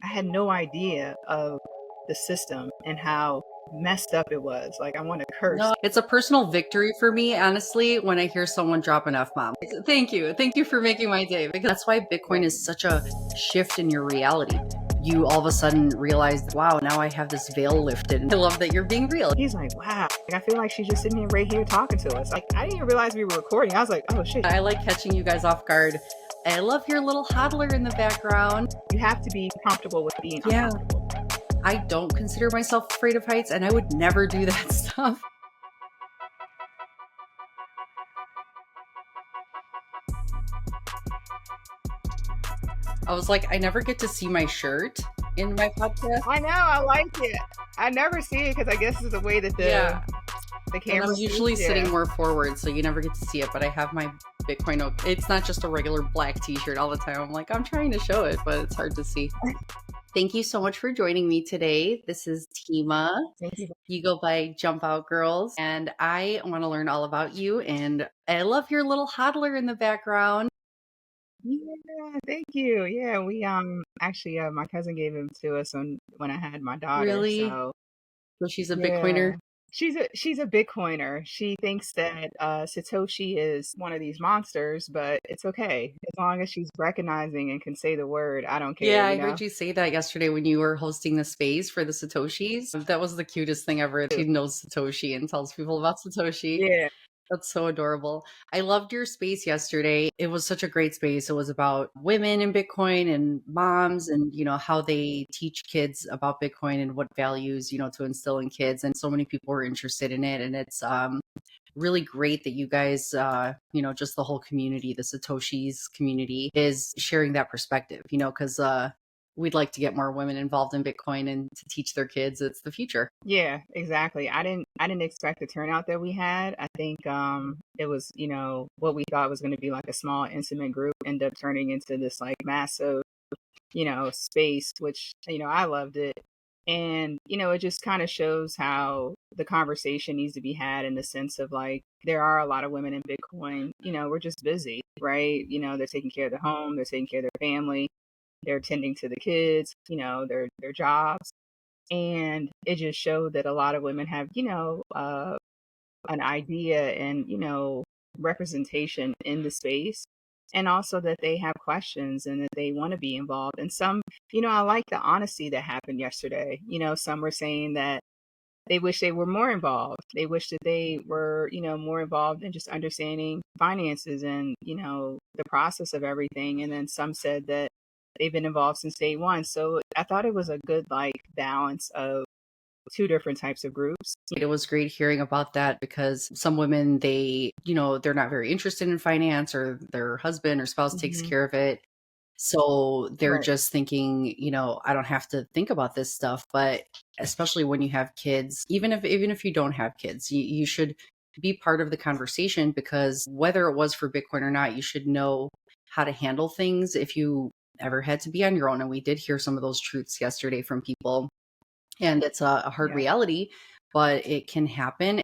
I had no idea of the system and how messed up it was. Like, I want to curse. No, it's a personal victory for me, honestly, when I hear someone drop an F-bomb. Thank you. Thank you for making my day, because that's why Bitcoin Right. is such a shift in your reality. You all of a sudden realize, wow, now I have this veil lifted. And I love that you're being real. He's like, wow. Like, I feel like she's just sitting here right here talking to us. Like, I didn't even realize we were recording. I was like, oh shit. I like catching you guys off guard. I love your little hodler in the background. You have to be comfortable with being Yeah. uncomfortable. I don't consider myself afraid of heights, and I would never do that stuff. I was like, I never get to see my shirt in my podcast. I know, I like it. I never see it because I guess it's the way that the And camera I'm usually sees, sitting more forward, so you never get to see it, but I have my Bitcoin oak. It's not just a regular black t-shirt all the time. I'm like, I'm trying to show it, but it's hard to see. Thank you so much for joining me today. This is Tima. Thank you. You go by Jump Out Girls, and I want to learn all about you, and I love your little hodler in the background. Yeah, thank you. Yeah, we actually my cousin gave him to us when I had my daughter. Really? So So she's a yeah. Bitcoiner? She's a Bitcoiner. She thinks that Satoshi is one of these monsters, but it's okay. As long as she's recognizing and can say the word, I don't care, Yeah, you I know? heard you say that yesterday when you were hosting the space for the Satoshis. That was the cutest thing ever. She knows Satoshi and tells people about Satoshi. Yeah. That's so adorable. I loved your space yesterday. It was such a great space. It was about women in Bitcoin and moms and, how they teach kids about Bitcoin and what values, to instill in kids. And so many people were interested in it. And it's really great that you guys, just the whole community, the Satoshis community is sharing that perspective, because we'd like to get more women involved in Bitcoin and to teach their kids it's the future. Yeah, exactly. I didn't expect the turnout that we had. I think it was, what we thought was going to be like a small intimate group end up turning into this like massive, space, which, I loved it. And, it just kind of shows how the conversation needs to be had in the sense of like there are a lot of women in Bitcoin, we're just busy, right? They're taking care of the home, they're taking care of their family, they're tending to the kids, their jobs. And it just showed that a lot of women have, an idea and, representation in the space. And also that they have questions and that they want to be involved. And some, I like the honesty that happened yesterday. Some were saying that they wish they were more involved. They wish that they were, more involved in just understanding finances and, the process of everything. And then some said that they've been involved since day one. So I thought it was a good like balance of two different types of groups. It was great hearing about that because some women, they're not very interested in finance or their husband or spouse takes Hmm. care of it. So they're Right. just thinking, I don't have to think about this stuff. But especially when you have kids, even if you don't have kids, you should be part of the conversation, because whether it was for Bitcoin or not, you should know how to handle things if you ever had to be on your own. And we did hear some of those truths yesterday from people. And it's a hard Yeah. reality, but it can happen.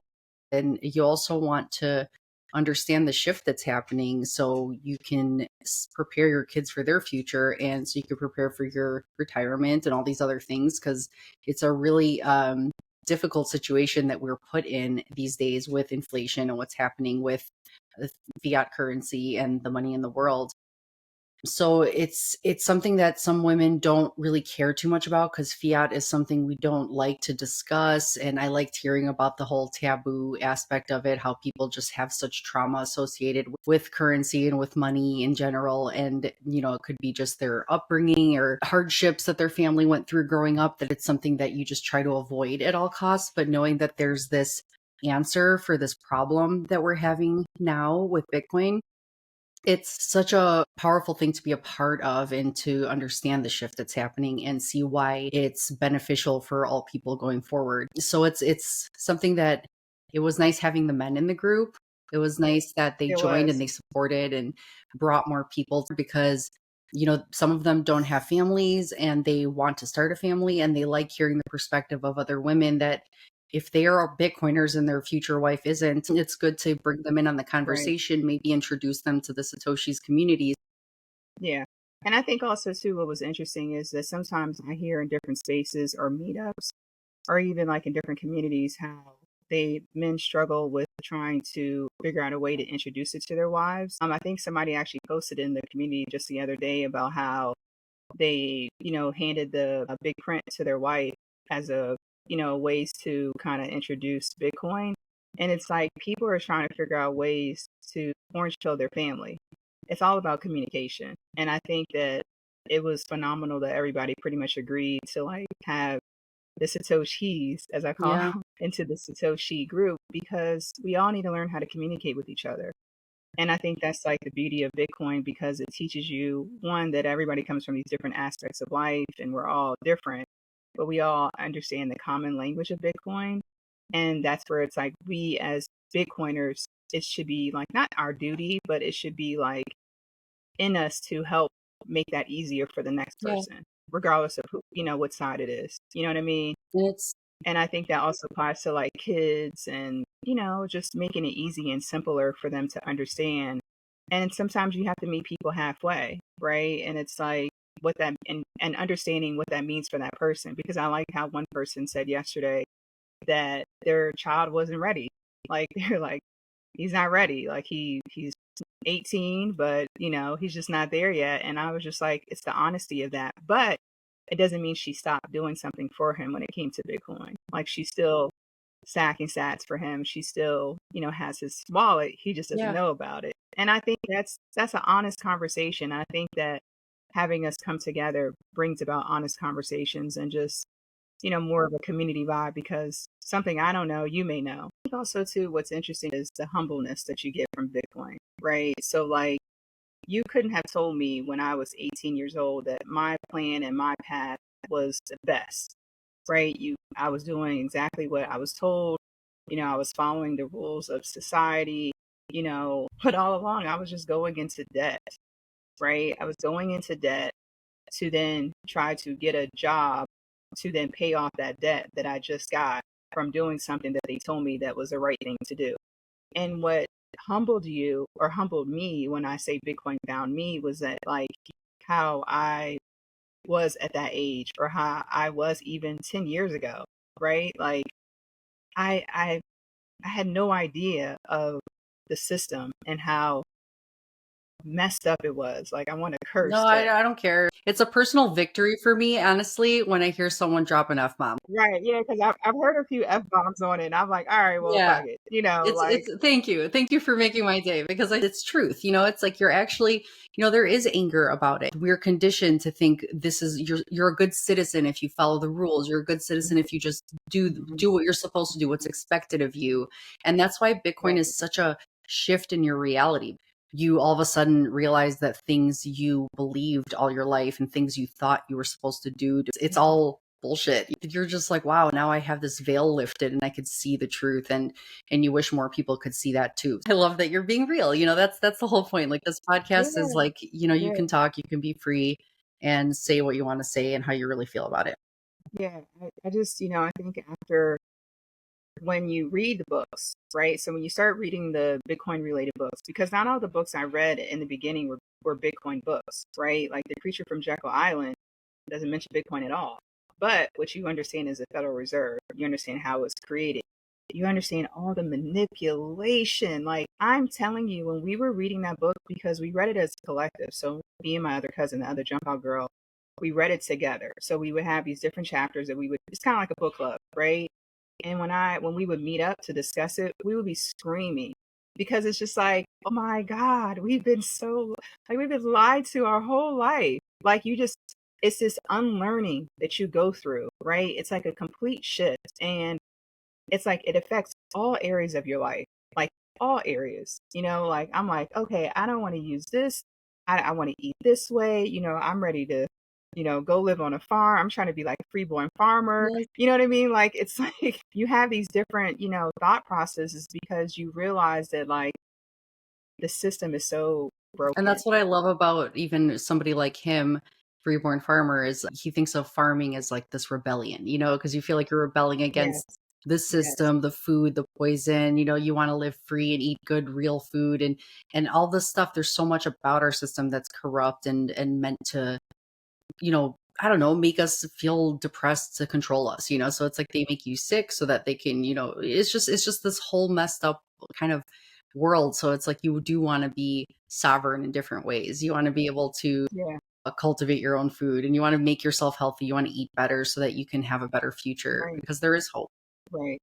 And you also want to understand the shift that's happening so you can prepare your kids for their future, and so you can prepare for your retirement and all these other things, because it's a really difficult situation that we're put in these days with inflation and what's happening with fiat currency and the money in the world. So it's something that some women don't really care too much about, because fiat is something we don't like to discuss. And I liked hearing about the whole taboo aspect of it, how people just have such trauma associated with currency and with money in general. And, it could be just their upbringing or hardships that their family went through growing up, that it's something that you just try to avoid at all costs. But knowing that there's this answer for this problem that we're having now with Bitcoin, it's such a powerful thing to be a part of and to understand the shift that's happening and see why it's beneficial for all people going forward. So it's something that it was nice having the men in the group. It was nice that they It joined and was. they supported and brought more people, because some of them don't have families and they want to start a family, and they like hearing the perspective of other women that if they are Bitcoiners and their future wife isn't, it's good to bring them in on the Right. conversation, maybe introduce them to the Satoshi's communities. Yeah. And I think also too, what was interesting is that sometimes I hear in different spaces or meetups, or even like in different communities, how men struggle with trying to figure out a way to introduce it to their wives. I think somebody actually posted in the community just the other day about how they, handed the a big print to their wife as a, ways to kind of introduce Bitcoin. And it's like people are trying to figure out ways to orange pill their family. It's all about communication. And I think that it was phenomenal that everybody pretty much agreed to like have the Satoshis, as I call Yeah. them, into the Satoshi group because we all need to learn how to communicate with each other. And I think that's like the beauty of Bitcoin because it teaches you, one, that everybody comes from these different aspects of life and we're all different, but we all understand the common language of Bitcoin. And that's where it's like we as Bitcoiners, it should be like not our duty, but it should be like in us to help make that easier for the next Yeah. person, regardless of who, what side it is. You know what I mean? It's And I think that also applies to like kids and, just making it easy and simpler for them to understand. And sometimes you have to meet people halfway, right? And it's like what that and understanding what that means for that person. Because I like how one person said yesterday that their child wasn't ready. Like they're like, he's not ready. Like he's 18, but he's just not there yet. And I was just like, it's the honesty of that. But it doesn't mean she stopped doing something for him when it came to Bitcoin. Like she's still stacking sats for him. She still, has his wallet. He just doesn't yeah. know about it. And I think that's an honest conversation. I think that having us come together brings about honest conversations and just, more of a community vibe because something I don't know, you may know. I think also too, what's interesting is the humbleness that you get from Bitcoin, right? So like you couldn't have told me when I was 18 years old that my plan and my path was the best, right? I was doing exactly what I was told. I was following the rules of society, but all along I was just going into debt, right? I was going into debt to then try to get a job to then pay off that debt that I just got from doing something that they told me that was the right thing to do. And what humbled me when I say Bitcoin found me was that like how I was at that age or how I was even 10 years ago, right? Like I I I had no idea of the system and how messed up it was. Like I want to No, curse, but I don't care. It's a personal victory for me, honestly, when I hear someone drop an F-bomb. right, yeah, because I've heard a few F bombs on it. And I'm like, all right, well, Yeah. fuck it, like It's thank you. Thank you for making my day because it's truth. It's like you're actually, there is anger about it. We're conditioned to think this is you're a good citizen if you follow the rules. You're a good citizen if you just do what you're supposed to do, what's expected of you. And that's why Bitcoin right, is such a shift in your reality. You all of a sudden realize that things you believed all your life and things you thought you were supposed to do, it's all bullshit. You're just like, wow, now I have this veil lifted and I could see the truth, and you wish more people could see that too. I love that you're being real. That's the whole point. Like this podcast is yeah, like, you yeah, can talk, you can be free and say what you want to say and how you really feel about it. yeah. I just, I think after when you read the books, right? So when you start reading the Bitcoin related books, because not all the books I read in the beginning were Bitcoin books, right? Like The Creature from Jekyll Island doesn't mention Bitcoin at all. But what you understand is the Federal Reserve. You understand how it's created. You understand all the manipulation. Like I'm telling you, when we were reading that book, because we read it as a collective. So me and my other cousin, the other jump out girl, we read it together. So we would have these different chapters that it's kind of like a book club, right? And when we would meet up to discuss it, we would be screaming because it's just like, oh my God, we've been lied to our whole life. Like it's this unlearning that you go through, right? It's like a complete shift. And it's like it affects all areas of your life, like all areas, like I'm like, okay, I don't want to use this. I want to eat this way. I'm ready to, go live on a farm. I'm trying to be like a freeborn farmer. Yes. You know what I mean? Like it's like you have these different, thought processes because you realize that like the system is so And broken. that's what I love about even somebody like him, Freeborn Farmer, is he thinks of farming as like this rebellion, because you feel like you're rebelling Yes. against the Yes. system, the food, the poison, you want to live free and eat good real food and all this stuff. There's so much about our system that's corrupt and meant to, I don't know, make us feel depressed to control us, so it's like they make you sick so that they can, it's just this whole messed up kind of world. So it's like you do want to be sovereign in different ways. You want to be able to Yeah. cultivate your own food, and you want to make yourself healthy. You want to eat better so that you can have a better future, Right. because there is hope. Right.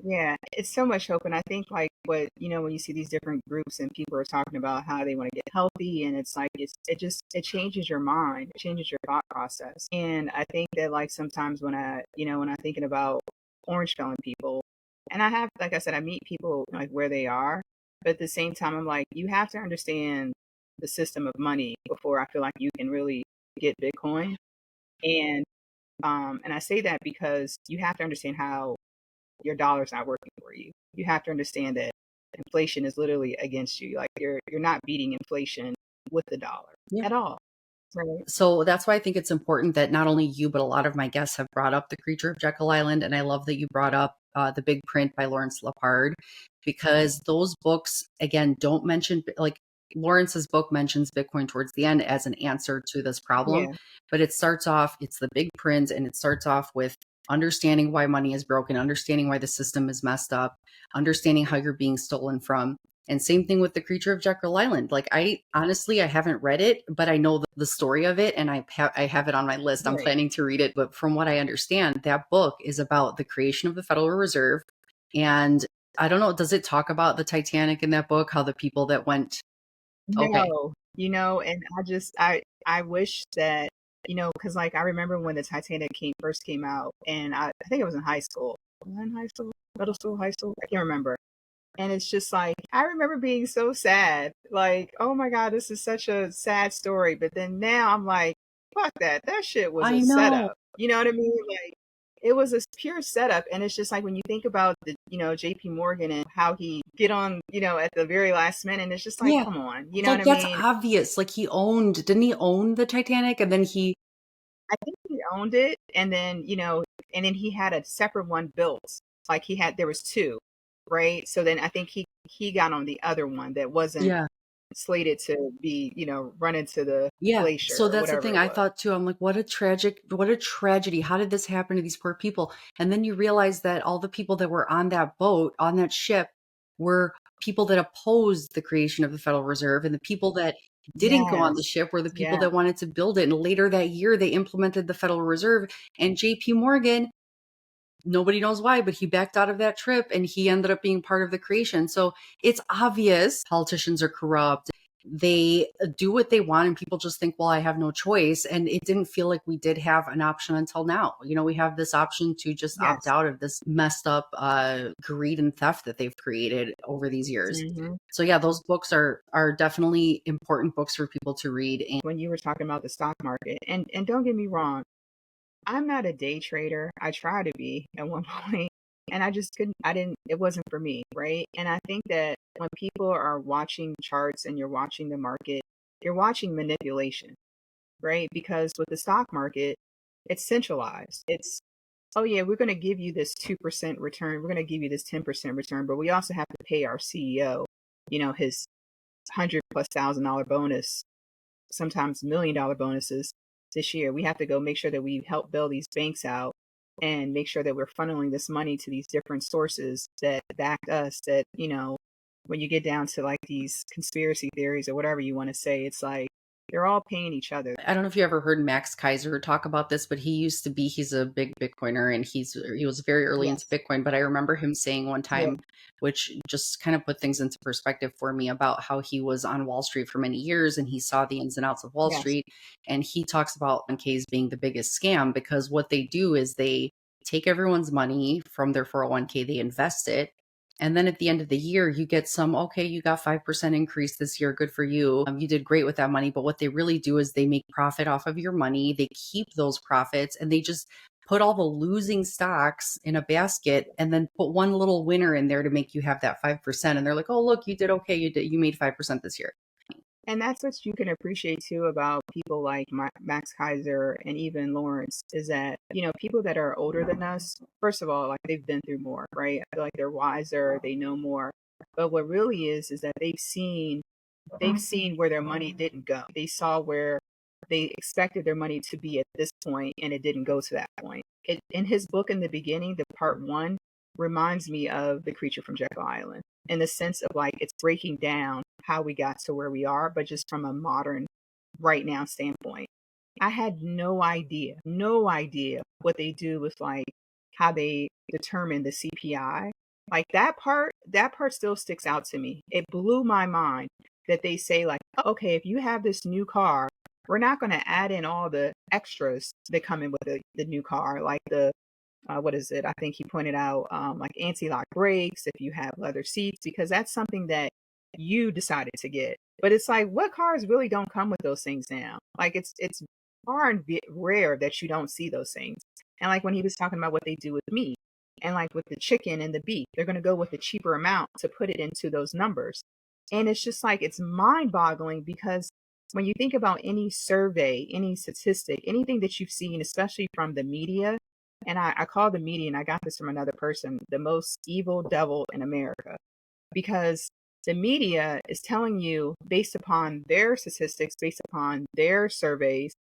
Yeah, it's so much hope. And I think like what, when you see these different groups and people are talking about how they want to get healthy, and it's like it changes your mind, it changes your thought process. And I think that like sometimes when I'm thinking about orange pilling people, and I have, like I said, I meet people like where they are, but at the same time I'm like, you have to understand the system of money before I feel like you can really get Bitcoin. And and I say that because you have to understand how your dollar's not working for you. You have to understand that inflation is literally against you. Like you're not beating inflation with the dollar Yeah. at all. Right. So that's why I think it's important that not only you, but a lot of my guests have brought up The Creature of Jekyll Island. And I love that you brought up The Big Print by Lawrence Lepard, because those books, again, don't mention, like, Lawrence's book mentions Bitcoin towards the end as an answer to this problem. Yeah. But it starts off, it's the big print, and it starts off with understanding why money is broken, understanding why the system is messed up, understanding how you're being stolen from. And same thing with The Creature of Jekyll Island. Like, I honestly, I haven't read it, but I know the story of it, and I have it on my list. I'm Right. planning to read it. But from what I understand, that book is about the creation of the Federal Reserve. And I don't know, does it talk about the Titanic in that book? How the people that went, okay, No, and I wish that, because like I remember when the Titanic first came out, and I think it was in high school. Was I in high school? Middle school, high school? I can't remember. And it's just like, I remember being so sad. Like, oh my God, this is such a sad story. But then now I'm like, fuck that. That shit was I a know. setup. You know what I mean? Like, it was a pure setup. And it's just like when you think about JP Morgan and how he get on, at the very last minute, and it's just like, Yeah. come on. You know what Like, I that's mean? obvious. Like, didn't he own the Titanic? And then I think he owned it. And then, and then he had a separate one built. Like there was two, right? So then I think he got on the other one that wasn't yeah. slated to be, run into the Yeah. glacier So or that's the whatever thing it I was. thought too. I'm like, what a tragedy. How did this happen to these poor people? And then you realize that all the people that were on that boat, on that ship, were people that opposed the creation of the Federal Reserve. And the people that didn't go on the Yes. ship were the people Yeah. that wanted to build it. And later that year, they implemented the Federal Reserve. And JP Morgan, nobody knows why, but he backed out of that trip and he ended up being part of the creation. So it's obvious politicians are corrupt. They do what they want, and people just think, well, I have no choice. And it didn't feel like we did have an option until now. We have this option to just opt Yes. out of this messed up greed and theft that they've created over these years. Hmm. So yeah, those books are definitely important books for people to read. And When you were talking about the stock market, and don't get me wrong, I'm not a day trader. I try to be at one point, and I just couldn't. I didn't. It wasn't for me, right? And I think that when people are watching charts and you're watching the market, you're watching manipulation, right? Because with the stock market, it's centralized. It's, oh yeah, we're going to give you this 2% return. We're going to give you this 10% return, but we also have to pay our CEO, his 100+ thousand dollar bonus, sometimes $1 million bonuses this year. We have to go make sure that we help build these banks out and make sure that we're funneling this money to these different sources that back us. That, when you get down to like these conspiracy theories or whatever you want to say, it's like they're all paying each other. I don't know if you ever heard Max Kaiser talk about this, but he's a big Bitcoiner, and he was very early into Yes. Bitcoin. But I remember him saying one Yeah. time, which just kind of put things into perspective for me, about how he was on Wall Street for many years and he saw the ins and outs of Wall Yes. Street. And he talks about 1Ks being the biggest scam, because what they do is they take everyone's money from their 401k, they invest it, and then at the end of the year, you get okay, you got 5% increase this year. Good for you. You did great with that money. But what they really do is they make profit off of your money. They keep those profits, and they just put all the losing stocks in a basket and then put one little winner in there to make you have that 5%. And they're like, oh, look, you did okay. You made 5% this year. And that's what you can appreciate too about people like Max Kaiser and even Lawrence is that, people that are older than us, first of all, like they've been through more, right? I feel like they're wiser, they know more. But what really is that they've seen where their money didn't go. They saw where they expected their money to be at this point and it didn't go to that point. In his book in the beginning, the part one reminds me of The Creature from Jekyll Island in the sense of like it's breaking down how we got to where we are, but just from a modern right now standpoint. I had no idea what they do with like how they determine the CPI. Like that part still sticks out to me. It blew my mind that they say like, okay, if you have this new car, we're not going to add in all the extras that come in with the new car, like the what is it? I think he pointed out like anti-lock brakes, if you have leather seats, because that's something that you decided to get. But it's like, what cars really don't come with those things now? Like it's far and rare that you don't see those things. And like when he was talking about what they do with meat and like with the chicken and the beef, they're going to go with a cheaper amount to put it into those numbers. And it's just like, it's mind boggling because when you think about any survey, any statistic, anything that you've seen, especially from the media, and I call the media, and I got this from another person, the most evil devil in America, because the media is telling you based upon their statistics, based upon their surveys,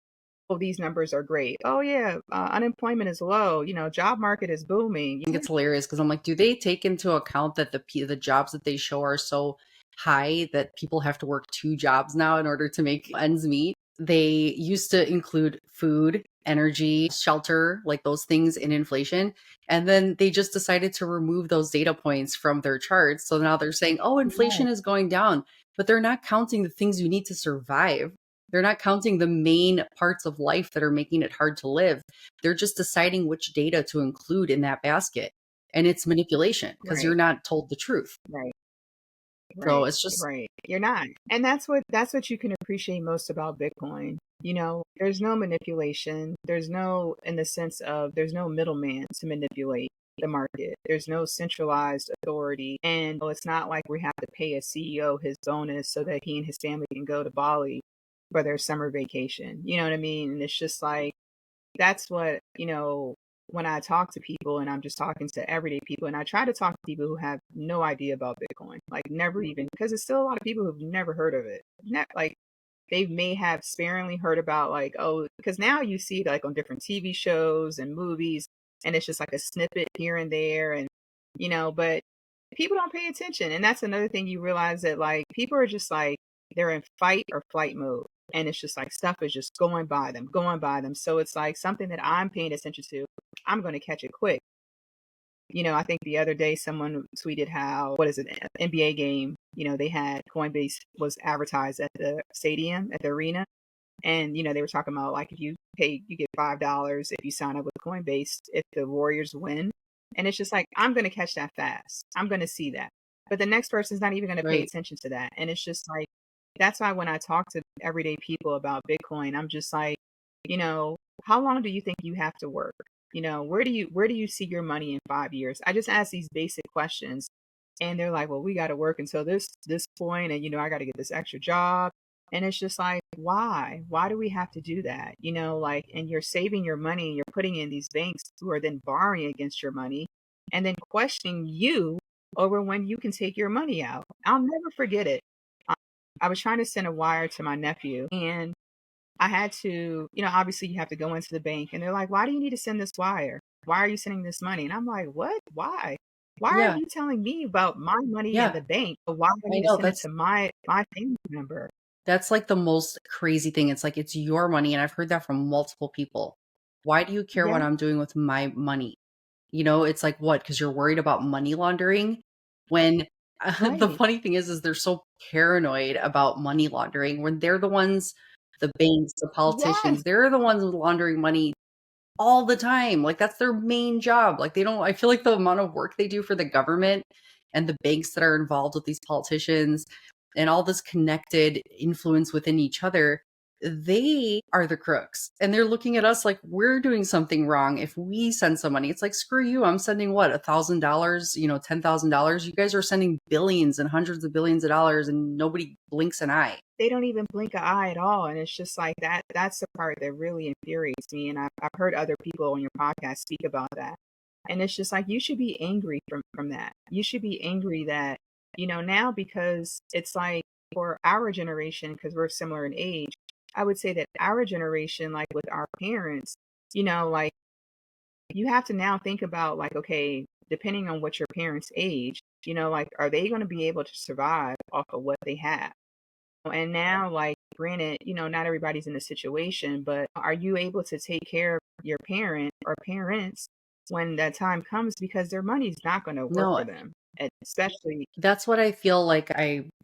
oh, these numbers are great. Oh yeah, unemployment is low. Job market is booming. I think it's hilarious because I'm like, do they take into account that the jobs that they show are so high that people have to work two jobs now in order to make ends meet? They used to include food, energy, shelter, like those things in inflation. And then they just decided to remove those data points from their charts. So now they're saying, oh, inflation is going down, but they're not counting the things you need to survive. They're not counting the main parts of life that are making it hard to live. They're just deciding which data to include in that basket. And it's manipulation because you're Right, not told the truth. right, So right, it's just, right. You're not. And that's what you can appreciate most about Bitcoin. There's no manipulation. There's no, in the sense of, there's no middleman to manipulate the market. There's no centralized authority. And it's not like we have to pay a CEO his bonus so that he and his family can go to Bali for their summer vacation. You know what I mean? And it's just like, that's what, when I talk to people and I'm just talking to everyday people and I try to talk to people who have no idea about Bitcoin, like never even, because there's still a lot of people who've never heard of it. Like they may have sparingly heard about like, oh, because now you see it like on different TV shows and movies and it's just like a snippet here and there. And, but people don't pay attention. And that's another thing you realize that like people are just like, they're in fight or flight mode. And it's just like stuff is just going by them, going by them. So it's like something that I'm paying attention to, I'm going to catch it quick. I think the other day someone tweeted how, what is it, NBA game, they had Coinbase was advertised at the stadium, at the arena. And, they were talking about like if you pay, you get $5 if you sign up with Coinbase, if the Warriors win. And it's just like, I'm going to catch that fast. I'm going to see that. But the next person's not even going to pay right. attention to that. And it's just like, that's why when I talk to everyday people about Bitcoin, I'm just like, you know, how long do you think you have to work? Where do you see your money in 5 years? I just ask these basic questions and they're like, well, we got to work until this point and I got to get this extra job. And it's just like, why? Why do we have to do that? Like, and you're saving your money and you're putting in these banks who are then borrowing against your money and then questioning you over when you can take your money out. I'll never forget it. I I was trying to send a wire to my nephew and I had to, obviously you have to go into the bank and they're like, why do you need to send this wire? Why are you sending this money? And I'm like, what? Why? Why are Yeah. you telling me about my money in Yeah. the bank? But why do I I need to know send it to my family member? that's like the most crazy thing. It's like it's your money. And I've heard that from multiple people. Why do you care Yeah, what I'm doing with my money? It's like what? Because you're worried about money laundering when the right. funny thing is they're so paranoid about money laundering when they're the ones, the banks, the Yes, politicians, they're the ones laundering money all the time. Like that's their main job. Like they don't, I feel like the amount of work they do for the government and the banks that are involved with these politicians and all this connected influence within each other, they are the crooks. And they're looking at us like we're doing something wrong if we send some money. It's like, screw you. I'm sending what, $1,000, $10,000. You guys are sending billions and hundreds of billions of dollars and nobody blinks an eye. They don't even blink an eye at all. And it's just like that's the part that really infuriates me. And I've heard other people on your podcast speak about that. And it's just like, you should be angry from that. You should be angry that, now, because it's like for our generation, because we're similar in age, I would say that our generation, like with our parents, like you have to now think about like, okay, depending on what your parents' age, like, are they going to be able to survive off of what they have? And now, like, granted, not everybody's in a situation, but are you able to take care of your parent or parents when that time comes? Because their money's not going to work No, for them, especially. that's what I feel like.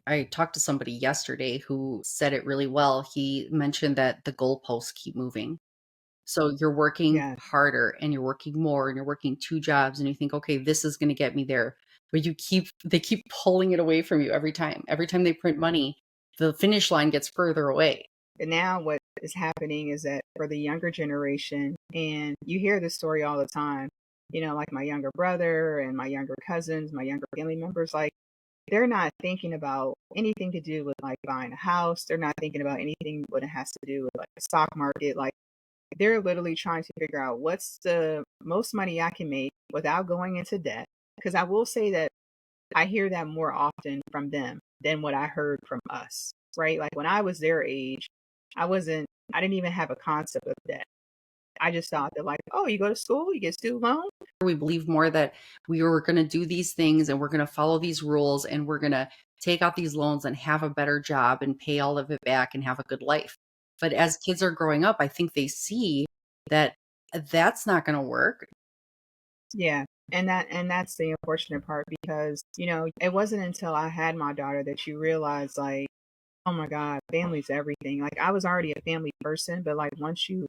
I talked to somebody yesterday who said it really well. He mentioned that the goalposts keep moving. So you're working Yeah. harder and you're working more and you're working 2 jobs and you think, okay, this is going to get me there. But they keep pulling it away from you every time. Every time they print money, the finish line gets further away. And now what is happening is that for the younger generation, and you hear this story all the time, like my younger brother and my younger cousins, my younger family members, like, they're not thinking about anything to do with like buying a house. They're not thinking about anything what it has to do with like the stock market. Like, they're literally trying to figure out what's the most money I can make without going into debt. Because I will say that I hear that more often from them than what I heard from us, right? Like when I was their age, I didn't even have a concept of debt. I just thought that, like, oh, you go to school, you get student loan. We believe more that we were going to do these things and we're going to follow these rules and we're going to take out these loans and have a better job and pay all of it back and have a good life. But as kids are growing up, I think they see that that's not going to work. Yeah. And that's the unfortunate part because, it wasn't until I had my daughter that you realize, like, oh my God, family's everything. Like, I was already a family person, but like once you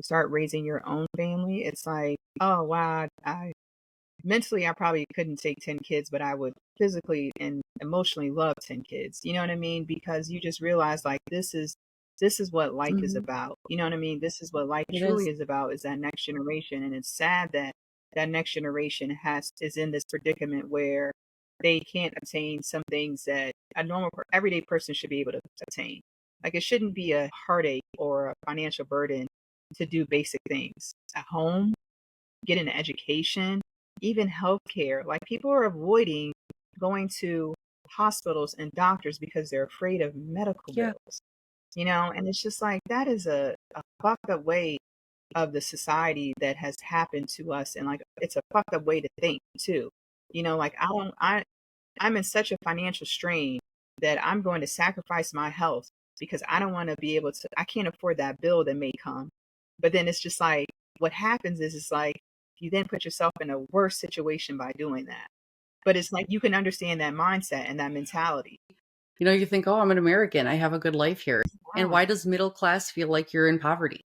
start raising your own family, it's like, oh wow, I mentally I probably couldn't take 10 kids, but I would physically and emotionally love 10 kids. You know what I mean? Because you just realize, like, this is what life is Mhm. about. You know what I mean? This is what life It truly is. is about, is that next generation. And it's sad that that next generation is in this predicament where they can't obtain some things that a normal everyday person should be able to obtain. Like, it shouldn't be a heartache or a financial burden to do basic things at home, get an education, even healthcare. Like, people are avoiding going to hospitals and doctors because they're afraid of medical Yeah. bills, and it's just like, that is a fucked up way of the society that has happened to us. And like, it's a fucked up way to think too. Like, I'm in such a financial strain that I'm going to sacrifice my health because I don't want to be able to, I can't afford that bill that may come. But then it's just like, what happens is it's like, you then put yourself in a worse situation by doing that. But it's like, you can understand that mindset and that mentality. You think, oh, I'm an American. I have a good life here. And Wow. why does middle class feel like you're in poverty?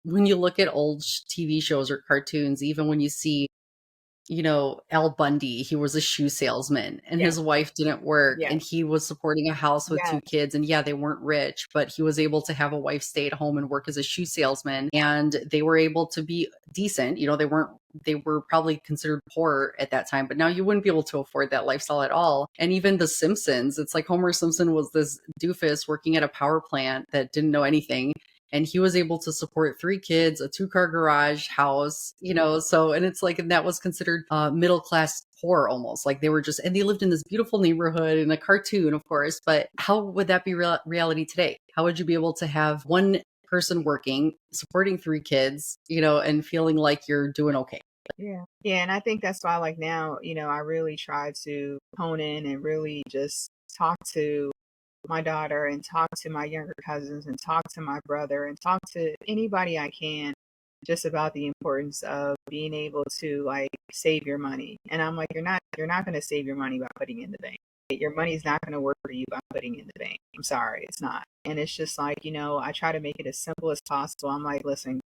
When you look at old TV shows or cartoons, even when you see Al Bundy, he was a shoe salesman and Yeah. his wife didn't work Yeah. and he was supporting a house with Yeah. 2 kids. And yeah, they weren't rich, but he was able to have a wife stay at home and work as a shoe salesman. And they were able to be decent. They were probably considered poor at that time, but now you wouldn't be able to afford that lifestyle at all. And even The Simpsons, it's like Homer Simpson was this doofus working at a power plant that didn't know anything, and he was able to support 3 kids, a 2-car garage house, so, and it's like, and that was considered middle class poor almost, like they were just, and they lived in this beautiful neighborhood in a cartoon, of course. But how would that be reality today? How would you be able to have one person working, supporting 3 kids, and feeling like you're doing okay? Yeah. Yeah. And I think that's why, like, now, I really try to hone in and really just talk to my daughter and talk to my younger cousins and talk to my brother and talk to anybody I can just about the importance of being able to, like, save your money. And I'm like, you're not going to save your money by putting it in the bank. Your money's not going to work for you by putting it in the bank. I'm sorry, it's not. And it's just like, I try to make it as simple as possible. I'm like, listen,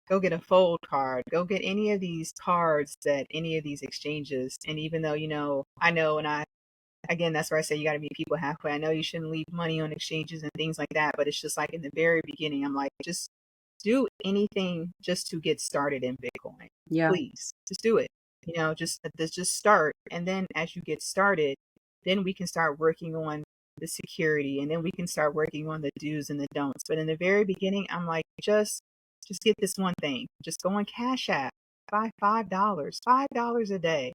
go get a fold card, go get any of these cards that any of these exchanges. And even though, I know, and again, that's where I say you got to meet people halfway. I know you shouldn't leave money on exchanges and things like that, but it's just like in the very beginning, I'm like, just do anything just to get started in Bitcoin. Yeah. Please, just do it. Just start, and then as you get started, then we can start working on the security, and then we can start working on the do's and the don'ts. But in the very beginning, I'm like, just get this one thing. Just go on Cash App, buy $5 a day.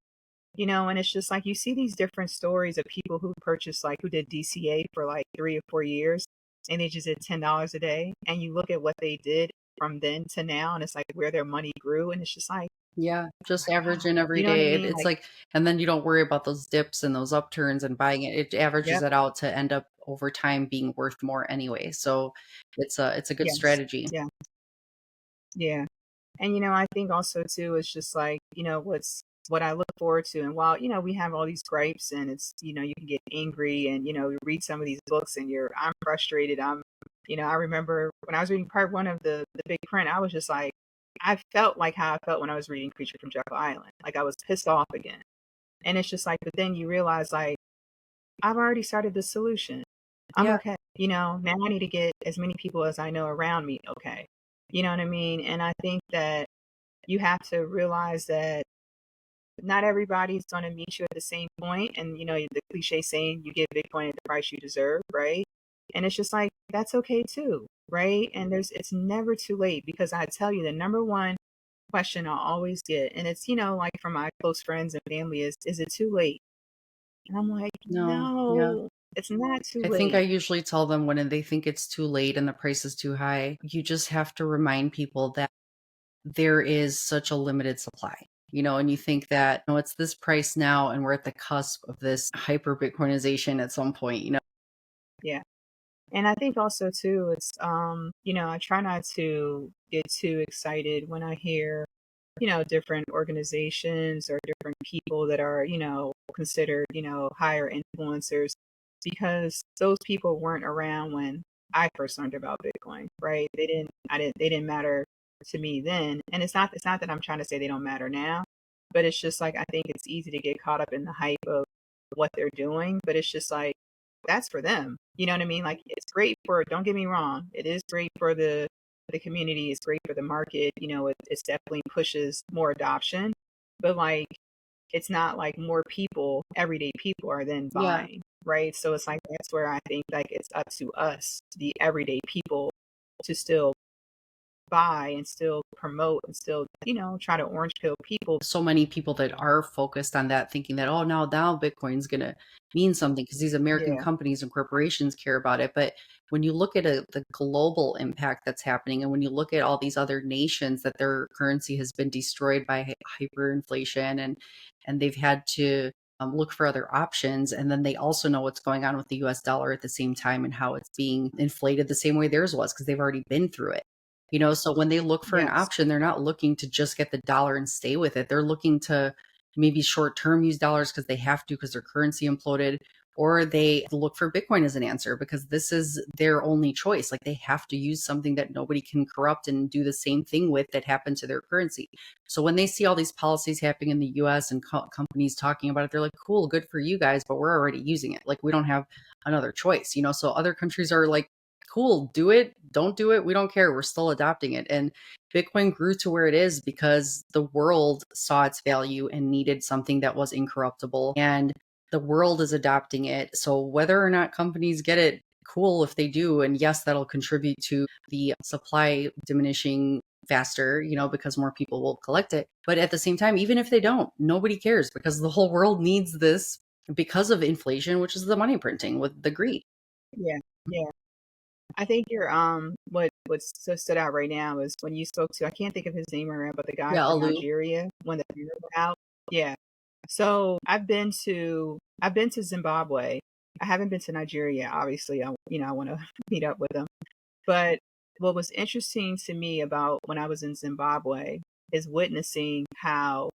And it's just like you see these different stories of people who purchased, like who did DCA for like 3 or 4 years, and they just did $10 a day. And you look at what they did from then to now, and it's like where their money grew. And it's just like, Yeah, oh just my God, averaging every you know what I day. mean? It's Like, like, and then you don't worry about those dips and those upturns and buying it. It averages yep, it out to end up over time being worth more anyway. So it's a good yes, strategy. yeah, yeah. And I think also too, it's just like, what I look forward to. And while, we have all these gripes, and it's, you can get angry, and, you read some of these books, and I'm frustrated. I remember when I was reading part one of the big print, I was just like, I felt like how I felt when I was reading Creature from Jekyll Island. Like I was pissed off again. And it's just like, but then you realize, like, I've already started the solution. I'm Yeah, okay. Now I need to get as many people as I know around me okay. You know what I mean? And I think that you have to realize that not everybody's going to meet you at the same point. And, the cliche saying, you get Bitcoin at the price you deserve, right? And it's just like, that's okay too, right? And it's never too late, because I tell you, the number one question I'll always get, and it's, like from my close friends and family, is it too late? And I'm like, no, yeah. no, it's not too I think I late. usually tell them when they think it's too late and the price is too high, you just have to remind people that there is such a limited supply. And you think that, no, it's this price now and we're at the cusp of this hyper Bitcoinization at some point. Yeah. And I think also too, it's, I try not to get too excited when I hear, different organizations or different people that are, considered, higher influencers, because those people weren't around when I first learned about Bitcoin, right? They didn't matter to me then. And it's not that I'm trying to say they don't matter now, but it's just like, I think it's easy to get caught up in the hype of what they're doing, but it's just like, that's for them. You know what I mean? Like, it's great for, don't get me wrong, it is great for the community, it's great for the market, it's definitely pushes more adoption, but like, it's not like more people, everyday people are then Yeah. buying, right? So it's like, that's where I think like it's up to us, the everyday people, to still buy and still promote and still, try to orange pill people. So many people that are focused on that, thinking that, oh, now Bitcoin's going to mean something because these American Yeah. companies and corporations care about it. But when you look at the global impact that's happening, and when you look at all these other nations that their currency has been destroyed by hyperinflation, and they've had to look for other options, and then they also know what's going on with the US dollar at the same time and how it's being inflated the same way theirs was because they've already been through it. So when they look for an Yes. option, they're not looking to just get the dollar and stay with it. They're looking to maybe short term use dollars because they have to, because their currency imploded, or they look for Bitcoin as an answer because this is their only choice. Like they have to use something that nobody can corrupt and do the same thing with that happened to their currency. So when they see all these policies happening in the US and companies talking about it, they're like, cool, good for you guys, but we're already using it. Like we don't have another choice. So other countries are like, cool, do it, don't do it, we don't care, we're still adopting it. And Bitcoin grew to where it is because the world saw its value and needed something that was incorruptible, and the world is adopting it. So whether or not companies get it, cool if they do, and yes, that'll contribute to the supply diminishing faster, because more people will collect it. But at the same time, even if they don't, nobody cares because the whole world needs this because of inflation, which is the money printing with the greed. Yeah. Yeah. I think what's so stood out right now is when you spoke to, I can't think of his name right now, but the guy Yeah, from Alu. Nigeria when the funeral went out. Yeah. So I've been to Zimbabwe. I haven't been to Nigeria. Obviously, I want to meet up with them. But what was interesting to me about when I was in Zimbabwe is witnessing how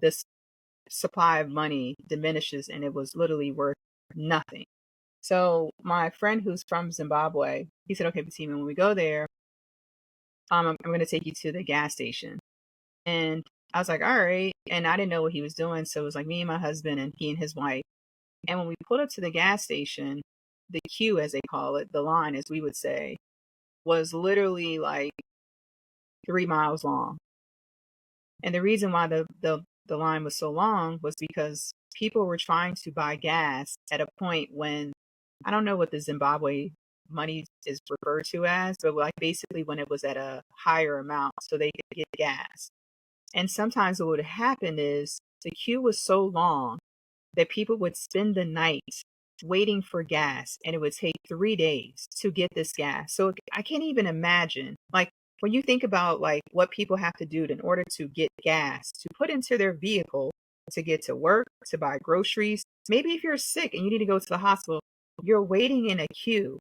this supply of money diminishes, and it was literally worth nothing. So my friend who's from Zimbabwe, he said, "Okay, Fatima, when we go there, I'm going to take you to the gas station." And I was like, "All right." And I didn't know what he was doing, so it was like me and my husband and he and his wife. And when we pulled up to the gas station, the queue, as they call it, the line, as we would say, was literally like 3 miles long. And the reason why the line was so long was because people were trying to buy gas at a point when, I don't know what the Zimbabwe money is referred to as, but like basically when it was at a higher amount so they could get gas. And sometimes what would happen is the queue was so long that people would spend the night waiting for gas, and it would take 3 days to get this gas. So I can't even imagine, like, when you think about like what people have to do in order to get gas to put into their vehicle to get to work, to buy groceries. Maybe if you're sick and you need to go to the hospital, you're waiting in a queue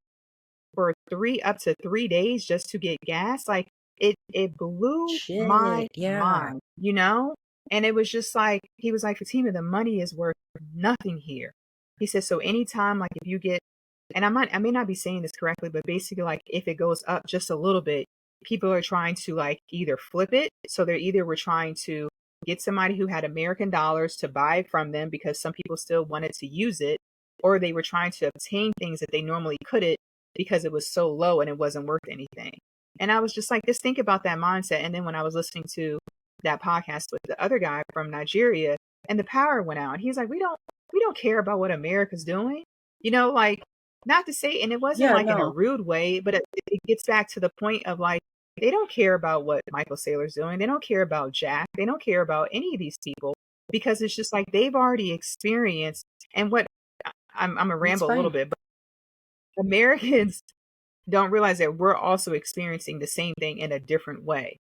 for up to 3 days just to get gas. Like, it blew my Shit. Yeah. mind, you know? And it was just like, he was like, Fatima, the money is worth nothing here. He said, so anytime, like if you get, and I may not be saying this correctly, but basically like if it goes up just a little bit, people are trying to like either flip it. So they're either were trying to get somebody who had American dollars to buy from them because some people still wanted to use it, or they were trying to obtain things that they normally couldn't because it was so low and it wasn't worth anything. And I was just like, just think about that mindset. And then when I was listening to that podcast with the other guy from Nigeria and the power went out, he's like, we don't care about what America's doing. Like, not to say, and it wasn't Yeah, like in a no, rude way, but it gets back to the point of like, they don't care about what Michael Saylor's doing. They don't care about Jack. They don't care about any of these people because it's just like they've already experienced. And what I'm a it's ramble a little fine. bit, but Americans don't realize that we're also experiencing the same thing in a different way.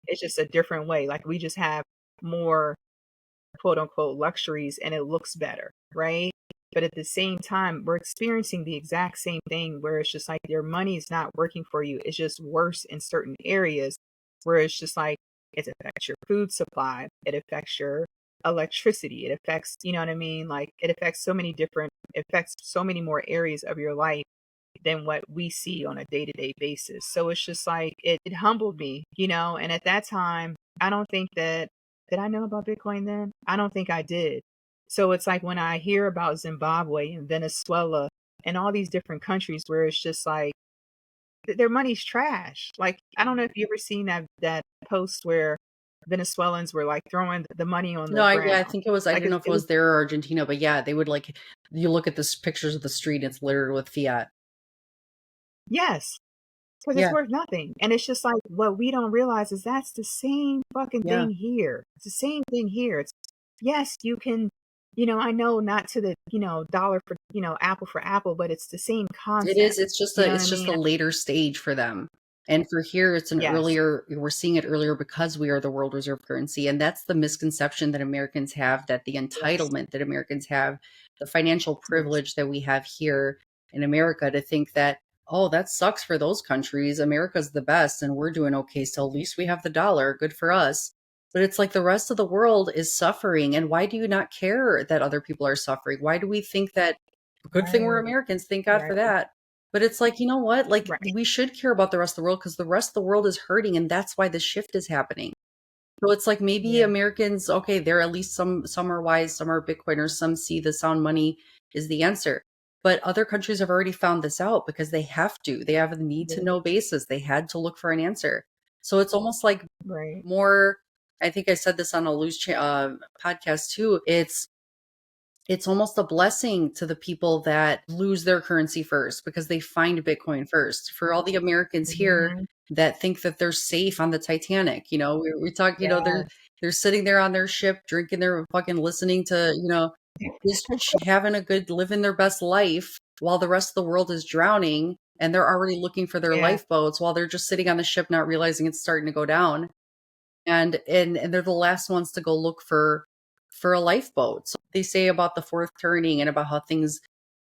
It's just a different way. Like we just have more quote unquote luxuries and it looks better, right? But at the same time, we're experiencing the exact same thing where it's just like your money is not working for you. It's just worse in certain areas where it's just like it affects your food supply, it affects your electricity, it affects, you know what I mean? Like it affects so many more areas of your life than what we see on a day-to-day basis. So it's just like it humbled me, and at that time, I don't think that did I know about Bitcoin then? I don't think I did. So it's like when I hear about Zimbabwe and Venezuela and all these different countries where it's just like their money's trash. Like I don't know if you ever seen that post where Venezuelans were like throwing the money on No, the I ground. think it was, I Like don't know if it it was was there or Argentina, but yeah, they would like, you look at the pictures of the street, it's littered with fiat. yes, because it's Yeah. worth nothing. And it's just like what we don't realize is that's the same fucking Yeah. thing here. It's the same thing here. It's yes, you can, I know not to the, dollar for, apple for apple, but it's the same It concept. is. It's just You know what I it's just mean? a later stage for them. And for here, it's an Yes. earlier, we're seeing it earlier because we are the world reserve currency. And that's the misconception that Americans have, that the Yes. entitlement that Americans have, the financial Yes. privilege that we have here in America, to think that, oh, that sucks for those countries. America's the best and we're doing okay. So at least we have the dollar. Good for us. But it's like the rest of the world is suffering. And why do you not care that other people are suffering? Why do we think that good thing we're Right. Americans? Thank God Right. for that. But it's like, you know what? Like, Right. we should care about the rest of the world because the rest of the world is hurting, and that's why the shift is happening. So it's like maybe Yeah. Americans, okay, they're at least some are wise, some are Bitcoiners, some see the sound money is the answer. But other countries have already found this out because they have to. They have a need to Yeah. know basis. They had to look for an answer. So it's almost like Right. more. I think I said this on a podcast too. It's almost a blessing to the people that lose their currency first because they find Bitcoin first. For all the Americans here Hmm. that think that they're safe on the Titanic, we talk, Yes. they're sitting there on their ship, drinking their fucking, listening to, just having a good, living their best life while the rest of the world is drowning, and they're already looking for their Yeah. lifeboats while they're just sitting on the ship, not realizing it's starting to go down. And they're the last ones to go look for a lifeboat. So they say about the fourth turning and about how things,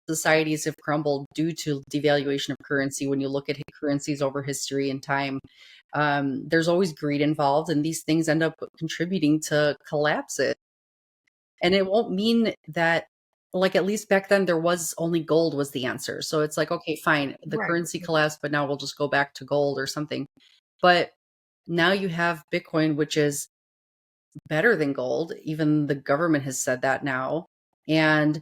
societies have crumbled due to devaluation of currency. When you look at currencies over history and time, there's always greed involved, and these things end up contributing to collapse it. And it won't mean that, like, at least back then there was only gold was the answer. So it's like, okay, fine, the Right. currency collapsed, but now we'll just go back to gold or something. But now you have Bitcoin, which is better than gold. Even the government has said that now. And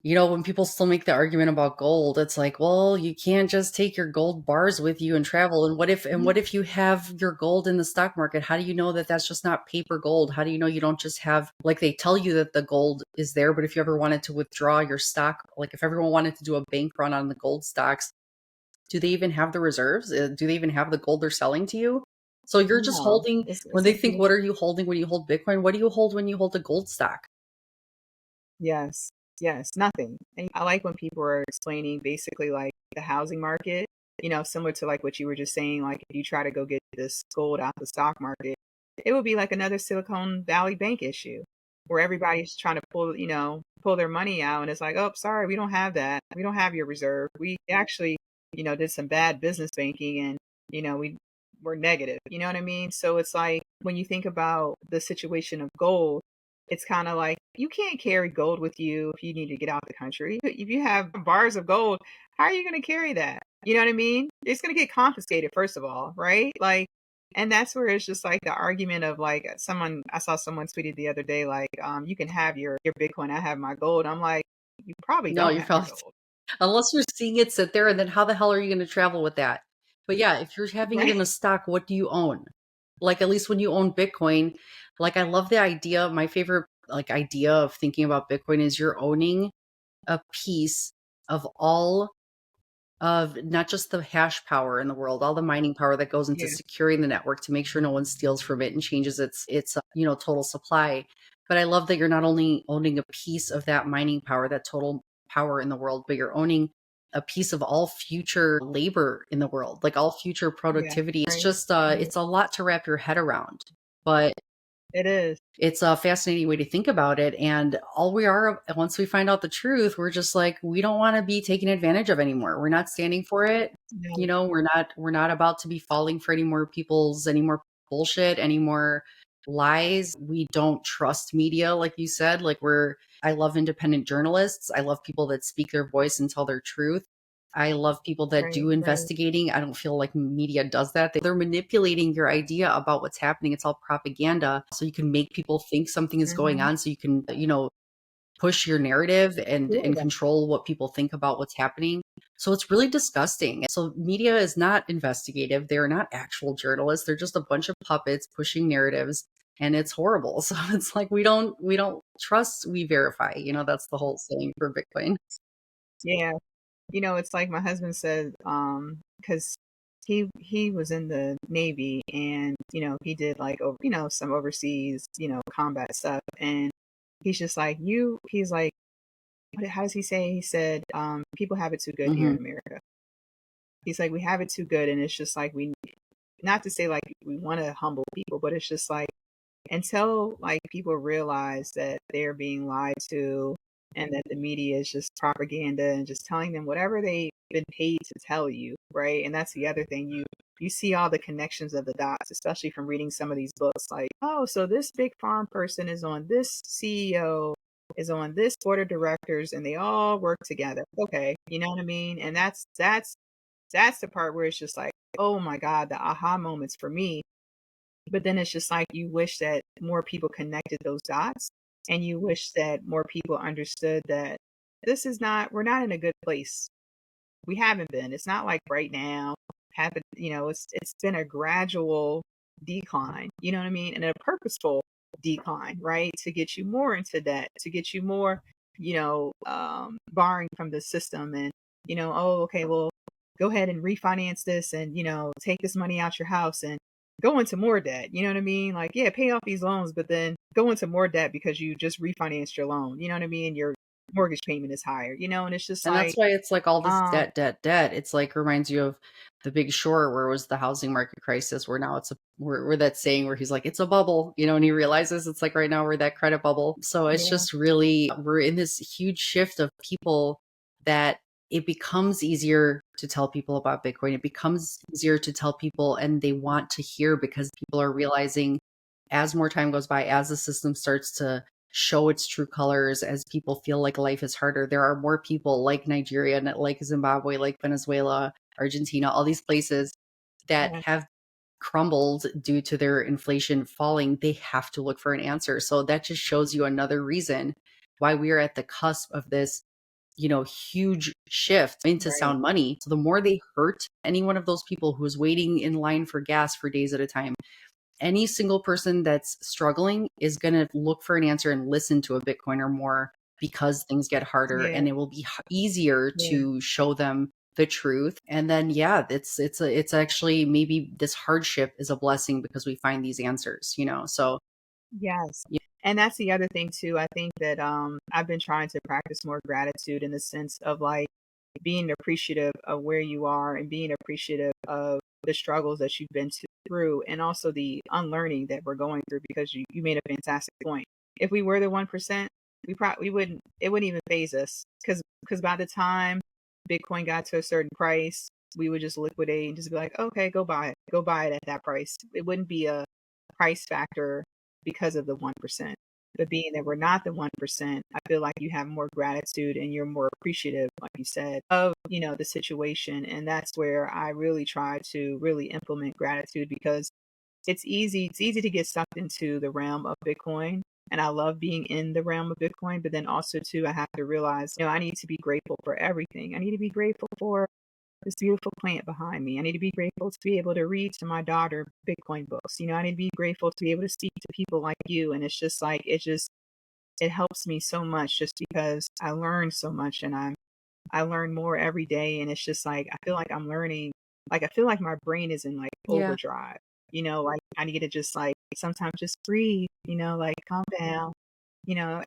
When people still make the argument about gold, it's like, well, you can't just take your gold bars with you and travel. And what if you have your gold in the stock market? How do you know that that's just not paper gold? How do you know you don't just have, like, they tell you that the gold is there, but if you ever wanted to withdraw your stock, like if everyone wanted to do a bank run on the gold stocks, do they even have the reserves? Do they even have the gold they're selling to you? So you're just No, holding, when it's they like think, what are you holding when you hold Bitcoin? What do you hold when you hold a gold stock? yes, yes, nothing. And I like when people are explaining basically like the housing market, similar to like what you were just saying, like if you try to go get this gold out the stock market, it would be like another Silicon Valley Bank issue where everybody's trying to pull their money out and it's like, oh, sorry, we don't have that. We don't have your reserve. We actually, did some bad business banking and, we're negative. You know what I mean? So it's like when you think about the situation of gold, it's kind of like you can't carry gold with you if you need to get out the country. If you have bars of gold, how are you going to carry that? You know what I mean? It's going to get confiscated, first of all, right? Like, and that's where it's just like the argument of like I saw someone tweeted the other day, like, you can have your Bitcoin, I have my gold. I'm like, you probably No, don't you have your probably, gold, unless you're seeing it sit there, and then how the hell are you going to travel with that? But yeah, if you're having it right? in a stock, what do you own? Like, at least when you own Bitcoin, like, I love the idea. My favorite, like, idea of thinking about Bitcoin is you're owning a piece of all of not just the hash power in the world, all the mining power that goes into Yeah, securing the network to make sure no one steals from it and changes its total supply. But I love that you're not only owning a piece of that mining power, that total power in the world, but you're owning a piece of all future labor in the world, like all future yeah, productivity. It's right. just Right. it's a lot to wrap your head around. But It is. it's a fascinating way to think about it. And all we are, once we find out the truth, we're just like, we don't want to be taken advantage of anymore. We're not standing for it. No. We're not about to be falling for any more bullshit, any more lies. We don't trust media, like you said. I love independent journalists. I love people that speak their voice and tell their truth. I love people that Right, do right. investigating. I don't feel like media does that. They're manipulating your idea about what's happening. It's all propaganda. So you can make people think something is going Hmm. on. So you can, push your narrative and Yeah, control what people think about what's happening. So it's really disgusting. So media is not investigative. They're not actual journalists. They're just a bunch of puppets pushing narratives, and it's horrible. So it's like we don't trust, we verify. That's the whole saying for Bitcoin. yeah. It's like my husband said, because he was in the Navy and, he did like over, some overseas, combat stuff. And he's just like, he's like, how does he say? He said, people have it too good here Hmm. in America. He's like, we have it too good. And it's just like, not to say like we want to humble people, but it's just like, until like people realize that they're being lied to and that the media is just propaganda and just telling them whatever they've been paid to tell you, right? And that's the other thing, you see all the connections of the dots, especially from reading some of these books, like, oh, so this big farm person is on this CEO, is on this board of directors, and they all work together. Okay, you know what I mean? And that's the part where it's just like, oh my God, the aha moments for me. But then it's just like you wish that more people connected those dots and you wish that more people understood that we're not in a good place. We haven't been. It's not like right now happened, it's been a gradual decline, you know what I mean? And a purposeful decline, right? To get you more into debt, to get you more, borrowing from the system and, oh, okay, well, go ahead and refinance this and, take this money out your house and go into more debt. You know what I mean? Like, yeah, pay off these loans, but then go into more debt because you just refinanced your loan. You know what I mean? Your mortgage payment is higher, and it's just And like, that's why it's like all this um, debt, debt, debt. It's like reminds you of The Big Short, where it was the housing market crisis, where now we're that saying where he's like, it's a bubble, and he realizes it's like right now we're that credit bubble. So it's yeah, just really, we're in this huge shift of people that it becomes easier to tell people about Bitcoin. It becomes easier to tell people, and they want to hear because people are realizing as more time goes by, as the system starts to show its true colors, as people feel like life is harder, there are more people like Nigeria, and like Zimbabwe, like Venezuela, Argentina, all these places that yeah, have crumbled due to their inflation falling. They have to look for an answer. So that just shows you another reason why we are at the cusp of this huge shift into Right. sound money. So the more they hurt any one of those people who is waiting in line for gas for days at a time, any single person that's struggling is going to look for an answer and listen to a Bitcoiner more, because things get harder, Yeah. and it will be easier Yeah. to show them the truth. And then, yeah, it's actually, maybe this hardship is a blessing because we find these answers. So Yes. yeah, And that's the other thing too. I think that I've been trying to practice more gratitude in the sense of like being appreciative of where you are and being appreciative of the struggles that you've been through, and also the unlearning that we're going through, because you made a fantastic point. If we were the 1%, we wouldn't, it wouldn't even phase us, because by the time Bitcoin got to a certain price, we would just liquidate and just be like, okay, go buy it at that price. It wouldn't be a price factor because of the 1%. But being that we're not the 1%, I feel like you have more gratitude and you're more appreciative, like you said, of, the situation. And that's where I really try to really implement gratitude, because it's easy to get sucked into the realm of Bitcoin. And I love being in the realm of Bitcoin, but then also too, I have to realize, I need to be grateful for everything. I need to be grateful for this beautiful plant behind me. I need to be grateful to be able to read to my daughter Bitcoin books. I need to be grateful to be able to speak to people like you. And it's just like, it helps me so much, just because I learn so much, and I learn more every day. And it's just like, I feel like I'm learning, like, I feel like my brain is in like yeah, overdrive, like I need to just like sometimes just breathe, like calm down,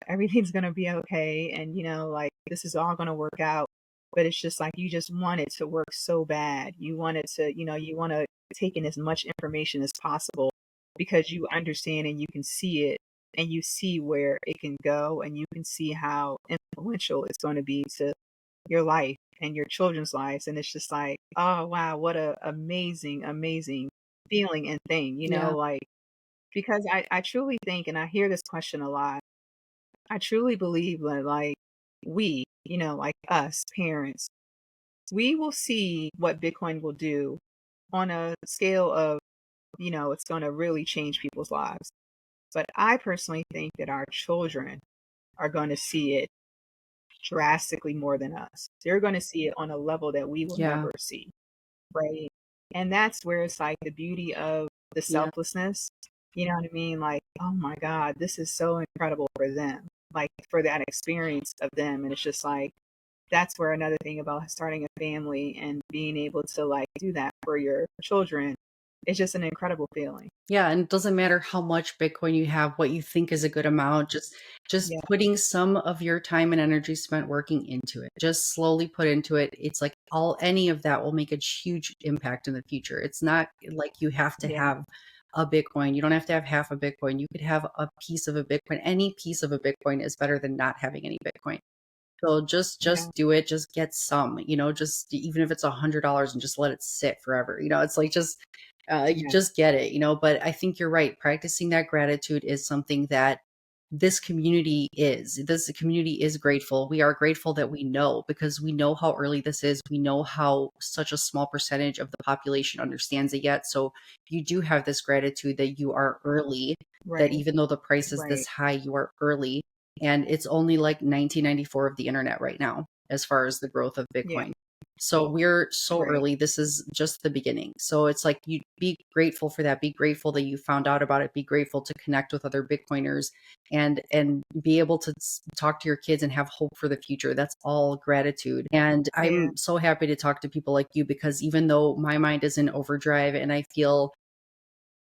everything's going to be okay. And, like this is all going to work out. But it's just like, you just want it to work so bad. You want it to, you want to take in as much information as possible, because you understand and you can see it, and you see where it can go, and you can see how influential it's going to be to your life and your children's lives. And it's just like, oh wow, what a amazing, amazing feeling and thing, yeah, like, because I truly think, and I hear this question a lot, I truly believe that like we, like us parents, we will see what Bitcoin will do on a scale of, it's going to really change people's lives. But I personally think that our children are going to see it drastically more than us. They're going to see it on a level that we will yeah, never see. Right. And that's where it's like the beauty of the yeah, selflessness. You know what I mean? Like, oh my God, this is so incredible for them, like for that experience of them. And it's just like, that's where another thing about starting a family and being able to like do that for your children, it's just an incredible feeling. yeah. And it doesn't matter how much Bitcoin you have, what you think is a good amount, just Yeah. putting some of your time and energy spent working into it. Just slowly put into it. It's like any of that will make a huge impact in the future. It's not like you have to Yeah. have a Bitcoin. You don't have to have half a Bitcoin. You could have a piece of a Bitcoin. Any piece of a Bitcoin is better than not having any Bitcoin. So Yeah. just do it. Just get some, just even if it's $100, and just let it sit forever. It's like, you Yeah. just get it. But I think you're right. Practicing that gratitude is something that this community is. This community is grateful. We are grateful that we know, because we know how early this is. We know how such a small percentage of the population understands it yet. So you do have this gratitude that you are early, that Right. even though the price is this Right. high, you are early. And it's only like 1994 of the internet right now, as far as the growth of Yeah. Bitcoin. So we're so Right. early. This is just the beginning. So it's like, you be grateful for that. Be grateful that you found out about it. Be grateful to connect with other Bitcoiners, and be able to talk to your kids and have hope for the future. That's all gratitude. And Yeah. I'm so happy to talk to people like you, because even though my mind is in overdrive and I feel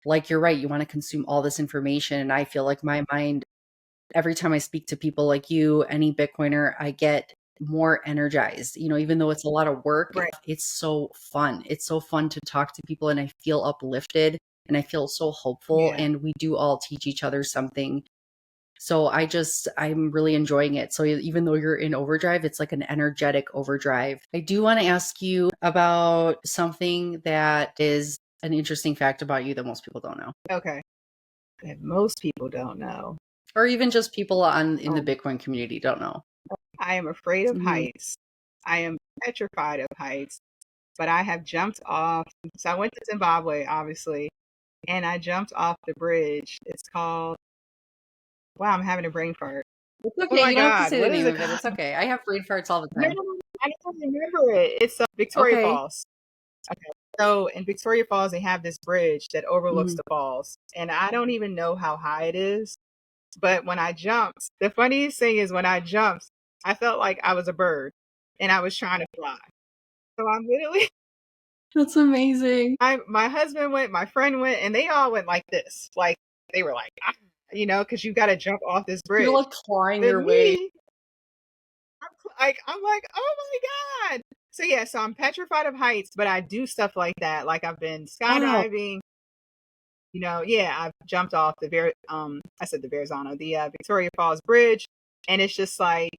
like, you're right, you want to consume all this information, and I feel like my mind, every time I speak to people like you, any Bitcoiner, I get more energized. Even though it's a lot of work, Right. it's so fun. It's so fun to talk to people, and I feel uplifted, and I feel so hopeful, Yeah. and we do all teach each other something. So I'm really enjoying it. So even though you're in overdrive, it's like an energetic overdrive. I do want to ask you about something that is an interesting fact about you that most people don't know, Okay. That most people don't know. or even just people in the Oh, Bitcoin community don't know. I am afraid of Mhm. heights. I am petrified of heights, but I have jumped off. So I went to Zimbabwe, obviously, and I jumped off the bridge. It's called, wow, I'm having a brain fart. It's Oh okay. my You don't have to God, say the what is name it of it. called? It's okay. I have brain farts all the No, time. no, no, I don't remember it. It's Victoria Okay. Falls. Okay. So in Victoria Falls, they have this bridge that overlooks Mhm. the falls. And I don't even know how high it is. But when I jumped, the funniest thing is when I jumped, I felt like I was a bird and I was trying to fly. So I'm literally, That's amazing. my husband went, my friend went, and they all went like this. Like they were like, "Ah," because you got to jump off this You're bridge. like clawing But your way. me, I'm like, oh my God. So yeah, so I'm petrified of heights, but I do stuff like that. Like I've been Wow. skydiving, yeah, I've jumped off I said the Verrazano, the Victoria Falls Bridge. And it's just like,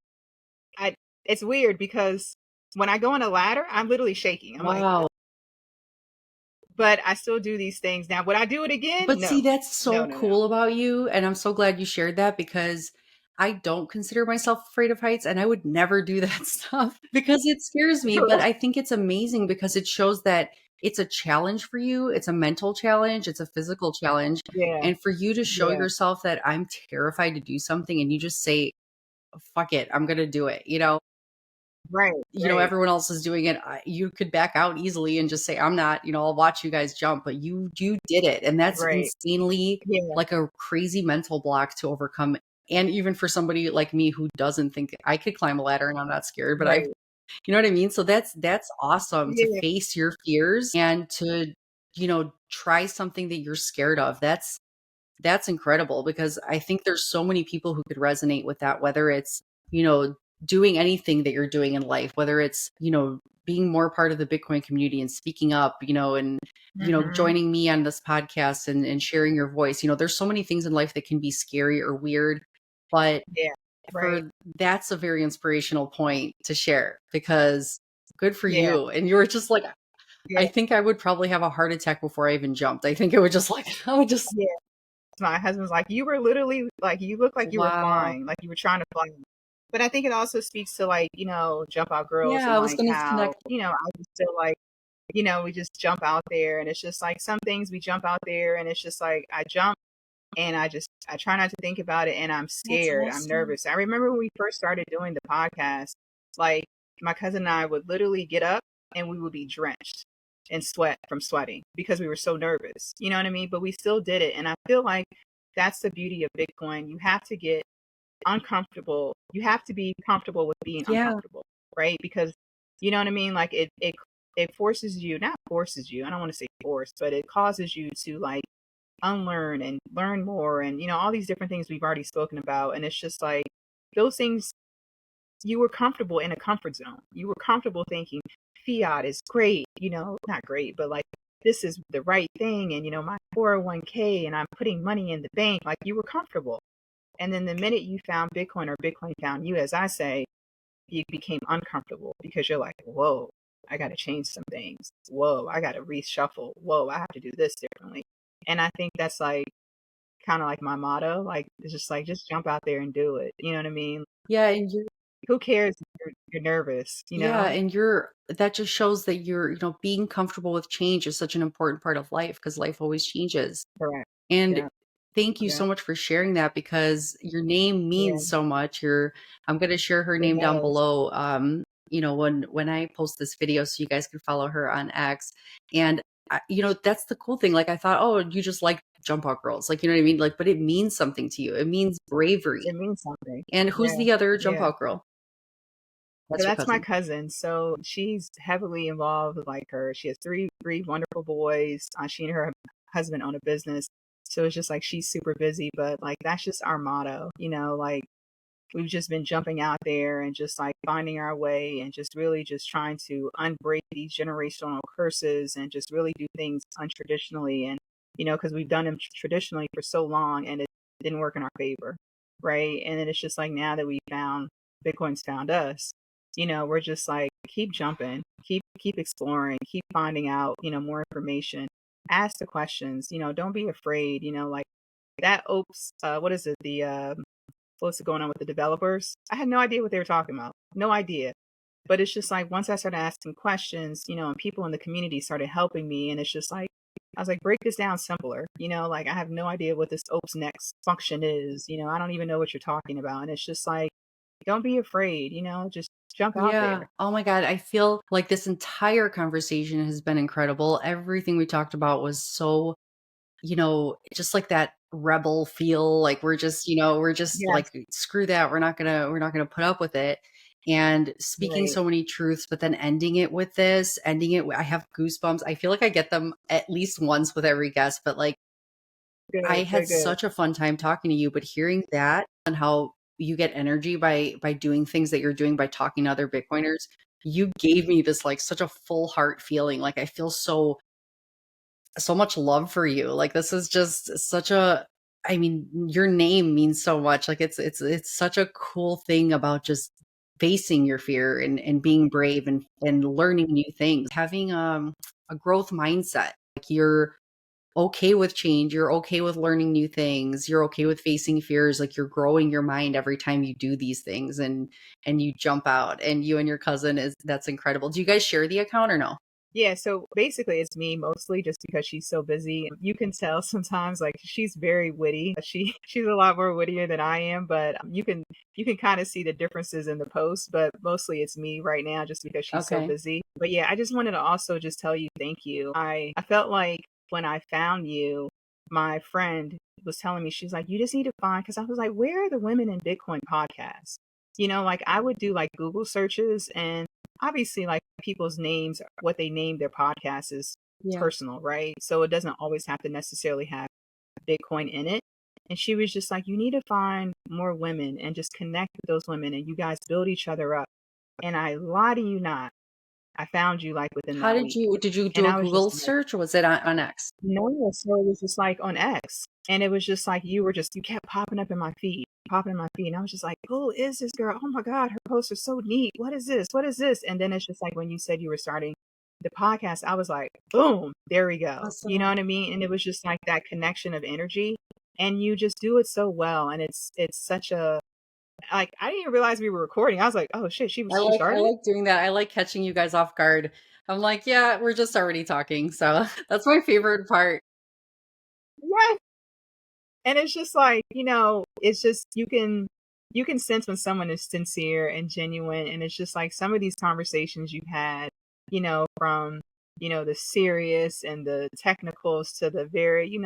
I, it's weird because when I go on a ladder, I'm literally shaking. I'm like, Wow. but I still do these things. Now, would I do it again? But see, No, that's no, so no, no. cool about you, and I'm so glad you shared that because I don't consider myself afraid of heights, and I would never do that stuff because it scares me, but I think it's amazing because it shows that it's a challenge for you, it's a mental challenge, it's a physical challenge, Yeah, and for you to show yeah, yourself that I'm terrified to do something and you just say, "Fuck it, I'm gonna do it," you know? right, right. Everyone else is doing it. You could back out easily and just say, I'm not, I'll watch you guys jump, but you did it. And that's Right. insanely Yeah, like a crazy mental block to overcome. And even for somebody like me who doesn't think I could climb a ladder and I'm not scared, but right. you know what I mean? So that's awesome to Yeah, face your fears and to, try something that you're scared of. That's incredible because I think there's so many people who could resonate with that, whether it's, you know, doing anything that you're doing in life, whether it's, being more part of the Bitcoin community and speaking up, and, hmm, joining me on this podcast and sharing your voice. There's so many things in life that can be scary or weird, but yeah, right. that's a very inspirational point to share because good for Yeah, you. And you were just like, I yeah, think I would probably have a heart attack before I even jumped. I think it would just like, I would just, yeah. My husband's like, you were literally like, you look like you were wow. flying, like you were trying to fly. But I think it also speaks to like, jump out girls Yeah, and I was like gonna how, connect. I just feel like, we just jump out there and it's just like some things we jump out there and it's just like I jump and I try not to think about it and I'm That's scared. I'm awesome. nervous. I remember when we first started doing the podcast, like my cousin and I would literally get up and we would be drenched in sweat from sweating because we were so nervous. You know what I mean? But we still did it. And I feel like that's the beauty of Bitcoin. You have to get uncomfortable. You have to be comfortable with being Yeah. uncomfortable, right? Because you know what I mean? Like it forces you, not forces you. I don't want to say force, but it causes you to like unlearn and learn more and all these different things we've already spoken about and it's just like those things you were comfortable in a comfort zone. You were comfortable thinking fiat is great, not great, but like this is the right thing and my 401k and I'm putting money in the bank, like you were comfortable. And then the minute you found Bitcoin or Bitcoin found you, as I say, you became uncomfortable because you're like, whoa, I got to change some things. Whoa, I got to reshuffle. Whoa, I have to do this differently. And I think that's like kind of like my motto. Like, it's just like, just jump out there and do it. You know what I mean? Yeah, and you're Who cares if you're nervous, you yeah, know? and that just shows that you're, being comfortable with change is such an important part of life because life always changes. Correct. And Yeah. thank you Yeah. so much for sharing that because your name Yeah. means so much. I'm going to share her It name down does. below. When I post this video, so you guys can follow her on X. And that's the cool thing. Like I thought, oh, you just like jump out girls, like you know what I mean. Like, but it means something to you. It means bravery. It means something. And who's Yeah. the other jump Yeah. out girl? So That's your that's my cousin. cousin. So she's heavily involved with like her. She has three wonderful boys. She and her husband own a business. So it's just like she's super busy, but like that's just our motto, like we've just been jumping out there and just like finding our way and just really just trying to unbreak these generational curses and just really do things untraditionally. And, because we've done them traditionally for so long and it didn't work in our favor. Right. And then it's just like now that we found Bitcoin's found us, we're just like, keep jumping, keep exploring, keep finding out, more information, ask the questions, don't be afraid, like that oops, what is it? What's going on with the developers. I had no idea what they were talking about. No idea. But it's just like once I started asking questions, and people in the community started helping me, and it's just like I was like, break this down simpler. Like I have no idea what this OPS next function is. I don't even know what you're talking about. And it's just like, don't be afraid, just jump out Yeah. there. Oh my God. I feel like this entire conversation has been incredible. Everything we talked about was so, just like that rebel feel. Like we're just Yes, like, screw that. We're not gonna put up with it. And speaking right. so many truths, but then ending it with this, I have goosebumps. I feel like I get them at least once with every guest, but like, I Good, had good, good. such a fun time talking to you, but hearing that and how you get energy by doing things that you're doing by talking to other Bitcoiners, you gave me this like such a full heart feeling. Like I feel so much love for you. Like this is just such a I mean, your name means so much. Like it's such a cool thing about just facing your fear and being brave and learning new things. Having a growth mindset. Like you're okay with change, you're okay with learning new things, you're okay with facing fears, like you're growing your mind every time you do these things and you jump out and you and your cousin is that's incredible. Do you guys share the account or no? Yeah, so basically it's me mostly just because she's so busy. You can tell sometimes like she's very witty. She's a lot more wittier than I am, but you can kind of see the differences in the posts, but mostly it's me right now just because she's so Okay. busy. But yeah, I just wanted to also just tell you thank you. I felt like when I found you, my friend was telling me, she's like, you just need to find, because I was like, where are the women in Bitcoin podcasts? Like I would do like Google searches, and obviously like people's names, what they name their podcast is Yeah. personal, right? So it doesn't always have to necessarily have Bitcoin in it. And she was just like, you need to find more women and just connect with those women and you guys build each other up. And I lie to you not, I found you like within How that week. did you And do a I was Google just like, search or was it on X? no, so it was just like on X. And it was just like you kept popping up in my feed, popping in my feed. And I was just like, who is this girl? Oh my God, her posts are so neat. What is this? What is this? And then it's just like when you said you were starting the podcast, I was like, boom, there we go. You know Awesome. what I mean? And it was just like that connection of energy. And you just do it so well. And it's such a like I didn't even realize we were recording. I was like, oh shit, she I started it? like doing that. I like catching you guys off guard. I'm like, yeah, we're just already talking. So that's my favorite part. Yes. And it's just like, it's just you can sense when someone is sincere and genuine. And it's just like some of these conversations you've had, from, the serious and the technicals to the very,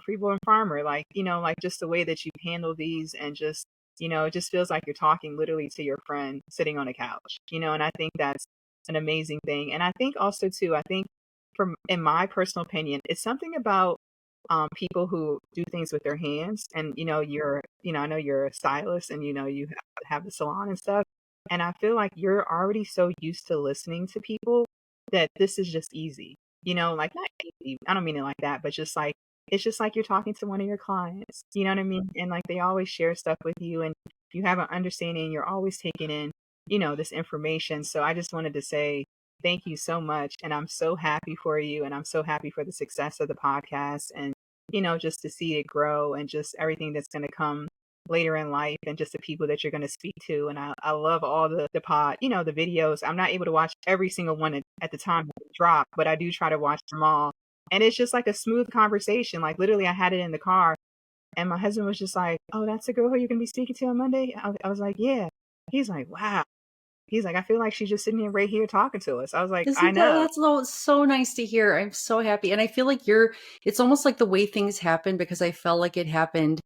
freeborn farmer, like, like just the way that you handle these and just, it just feels like you're talking literally to your friend sitting on a couch, and I think that's an amazing thing. And I think also too, I think from in my personal opinion, it's something about people who do things with their hands. And I know you're a stylist, and you have the salon and stuff. And I feel like you're already so used to listening to people that this is just easy. Like not easy. I don't mean it like that, but just like it's just like you're talking to one of your clients. You know what I mean? And like they always share stuff with you, and you have an understanding. You're always taking in, this information. So I just wanted to say thank you so much. And I'm so happy for you. And I'm so happy for the success of the podcast and, just to see it grow and just everything that's going to come later in life and just the people that you're going to speak to. And I love all the pod, the videos. I'm not able to watch every single one at the time they drop, but I do try to watch them all. And it's just like a smooth conversation. Like literally I had it in the car and my husband was just like, oh, that's the girl who you're going to be speaking to on Monday. I was like, yeah. He's like, wow. He's like, I feel like she's just sitting here right here talking to us. I was like, I Isn't that know. that's so nice to hear. I'm so happy. And I feel like it's almost like the way things happen because I felt like it happened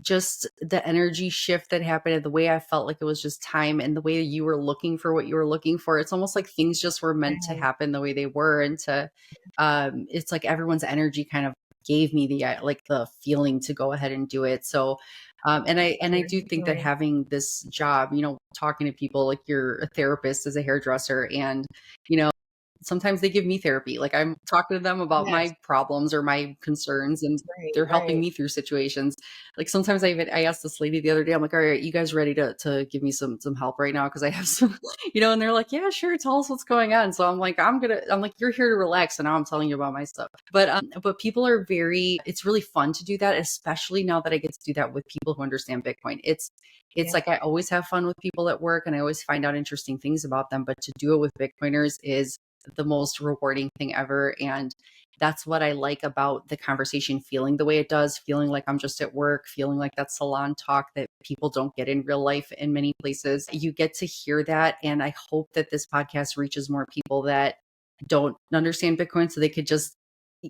just the energy shift that happened and the way I felt like it was just time and the way you were looking for what you were looking for. It's almost like things just were meant to Yes, happen the way they were. And it's like everyone's energy kind of gave me like the feeling to go ahead and do it. So, and I sure. do think that Right. having this job, talking to people like you're a therapist as a hairdresser and, you know, sometimes they give me therapy. Like I'm talking to them about Yes. my problems or my concerns and Right. they're helping Right. me through situations. Like sometimes I asked this lady the other day, I'm like, all right, you guys ready to give me some help right now? Cause I have some, and they're like, yeah, sure. Tell us what's going on. So I'm like, I'm like, you're here to relax. And now I'm telling you about my stuff. But people are it's really fun to do that, especially now that I get to do that with people who understand Bitcoin. It's Yeah. like I always have fun with people at work and I always find out interesting things about them. But to do it with Bitcoiners is the most rewarding thing ever. And that's what I like about the conversation feeling the way it does, feeling like I'm just at work, feeling like that salon talk that people don't get in real life in many places. You get to hear that. And I hope that this podcast reaches more people that don't understand Bitcoin so they could just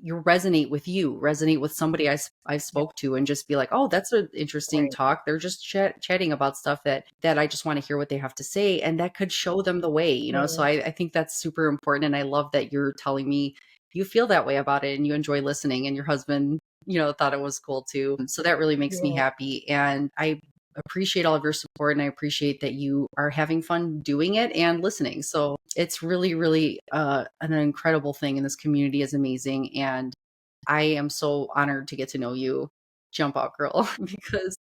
resonate with somebody I Yeah, spoke to and just be like, oh, that's an interesting right. talk. They're just chatting about stuff that I just want to hear what they have to say. And that could show them the way, you know? So Yeah. I think that's super important. And I love that you're telling me you feel that way about it and you enjoy listening and your husband, thought it was cool too. So that really makes me Yeah. happy. And I appreciate all of your support and I appreciate that you are having fun doing it and listening. So it's really, really an incredible thing. And this community is amazing. And I am so honored to get to know you, Jump Out Girl, because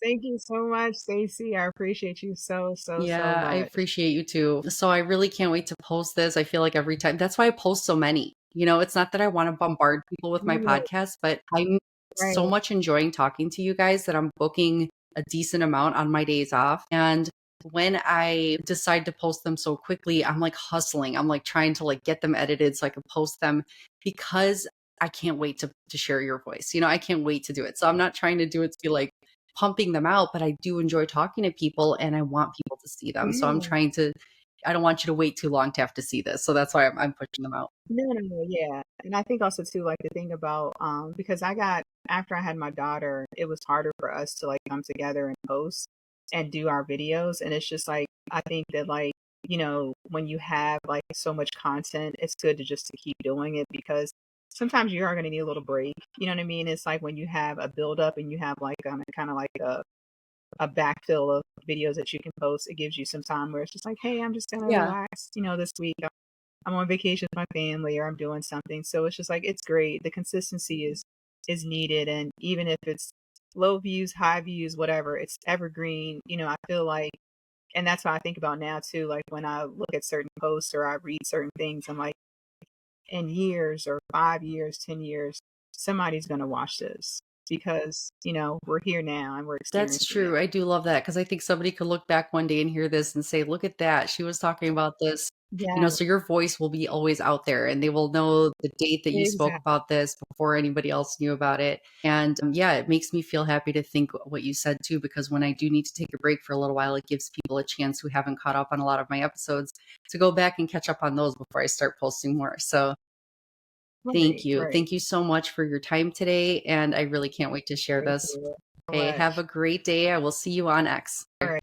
Thank you so much, Stacy. I appreciate you so, so, so yeah, I much. appreciate you too. So I really can't wait to post this. I feel like every time that's why I post so many. It's not that I want to bombard people with my Yeah, podcast, but I'm so right. much enjoying talking to you guys that I'm booking a decent amount on my days off. And when I decide to post them so quickly, I'm like hustling. I'm like trying to like get them edited so I can post them because I can't wait to share your voice. I can't wait to do it. So I'm not trying to do it to be like pumping them out, but I do enjoy talking to people and I want people to see them. So Yeah. I don't want you to wait too long to have to see this. So that's why I'm pushing them out. No, no, no, yeah. And I think also too, like the thing about because after I had my daughter, it was harder for us to like come together and post and do our videos. And it's just like I think that like, when you have like so much content, it's good to just to keep doing it because sometimes you are gonna need a little break. You know what I mean? It's like when you have a build up and you have like kind of like a backfill of videos that you can post, it gives you some time where it's just like, hey, I'm just gonna Yeah. relax, this week. I'm on vacation with my family or I'm doing something. So it's just like it's great. The consistency is needed and even if it's low views, high views, whatever, it's evergreen. I feel like and that's what I think about now too. Like when I look at certain posts or I read certain things, I'm like, in years or 5 years, 10 years, somebody's gonna watch this because, we're here now and we're That's experiencing it. true. I do love that because I think somebody could look back one day and hear this and say, look at that. She was talking about this. Yeah, So your voice will be always out there and they will know the date that you spoke exactly. about this before anybody else knew about it. And yeah, it makes me feel happy to think what you said too, because when I do need to take a break for a little while, it gives people a chance who haven't caught up on a lot of my episodes to go back and catch up on those before I start posting more. So thank Right, you. right. Thank you so much for your time today. And I really can't wait to share Thank this. you so Okay, have a much. great day. I will see you on X. All right.